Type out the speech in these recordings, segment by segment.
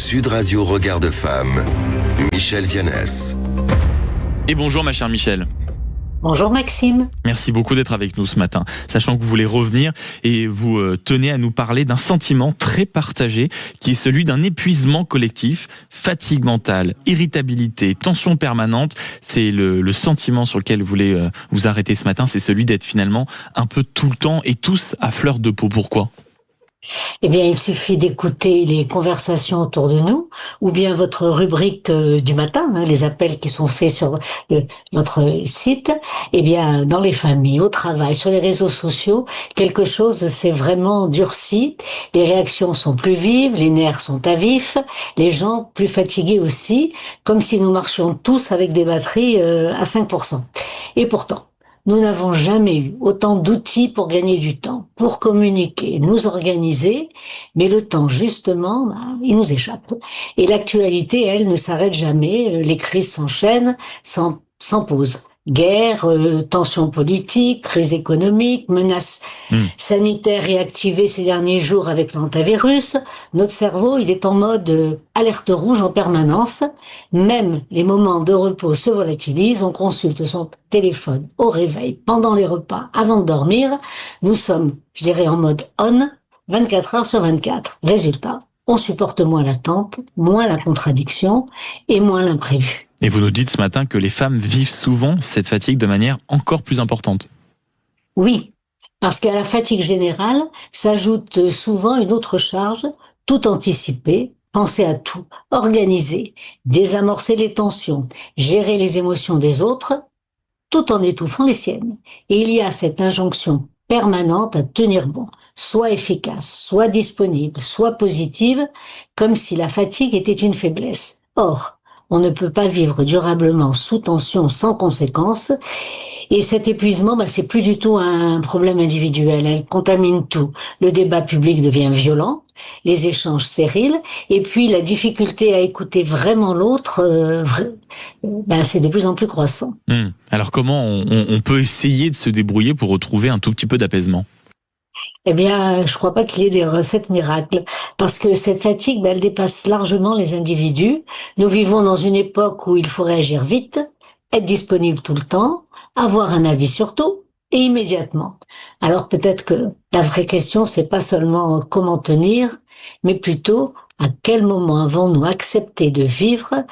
Sud Radio Regard de Femme, Michel Vianès. Et bonjour ma chère Michel. Bonjour Maxime. Merci beaucoup d'être avec nous ce matin, sachant que vous voulez revenir et vous tenez à nous parler d'un sentiment très partagé qui est celui d'un épuisement collectif, fatigue mentale, irritabilité, tension permanente. C'est le sentiment sur lequel vous voulez vous arrêter ce matin, c'est celui d'être finalement un peu tout le temps et tous à fleur de peau. Pourquoi ? Eh bien, il suffit d'écouter les conversations autour de nous, ou bien votre rubrique du matin, les appels qui sont faits sur notre site. Eh bien, dans les familles, au travail, sur les réseaux sociaux, quelque chose s'est vraiment durci. Les réactions sont plus vives, les nerfs sont à vif, les gens plus fatigués aussi, comme si nous marchions tous avec des batteries à 5%. Et pourtant, nous n'avons jamais eu autant d'outils pour gagner du temps, pour communiquer, nous organiser, mais le temps, justement, il nous échappe. Et l'actualité, elle, ne s'arrête jamais, les crises s'enchaînent sans pause. Guerre, tensions politiques, crise économique, menaces sanitaires réactivées ces derniers jours avec l'hantavirus. Notre cerveau, il est en mode alerte rouge en permanence. Même les moments de repos se volatilisent. On consulte son téléphone au réveil, pendant les repas, avant de dormir. Nous sommes, je dirais, en mode on, 24 heures sur 24. Résultat, on supporte moins l'attente, moins la contradiction et moins l'imprévu. Et vous nous dites ce matin que les femmes vivent souvent cette fatigue de manière encore plus importante. Oui, parce qu'à la fatigue générale s'ajoute souvent une autre charge, tout anticiper, penser à tout, organiser, désamorcer les tensions, gérer les émotions des autres, tout en étouffant les siennes. Et il y a cette injonction permanente à tenir bon, soit efficace, soit disponible, soit positive, comme si la fatigue était une faiblesse. Or, on ne peut pas vivre durablement sous tension sans conséquences. Et cet épuisement, c'est plus du tout un problème individuel. Elle contamine tout. Le débat public devient violent, les échanges stériles, et puis la difficulté à écouter vraiment l'autre, c'est de plus en plus croissant. Alors comment on peut essayer de se débrouiller pour retrouver un tout petit peu d'apaisement ? Eh bien, je crois pas qu'il y ait des recettes miracles, parce que cette fatigue, elle dépasse largement les individus. Nous vivons dans une époque où il faut réagir vite, être disponible tout le temps, avoir un avis sur tout, et immédiatement. Alors peut-être que la vraie question, c'est pas seulement comment tenir, mais plutôt à quel moment avons-nous accepté de vivre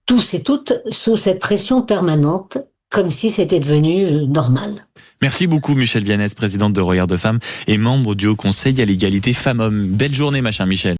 tous et toutes sous cette pression permanente, comme si c'était devenu normal. Merci beaucoup Michel Vianès, présidente de Regard de Femme et membre du Haut Conseil à l'égalité femmes-hommes. Belle journée ma chère Michel.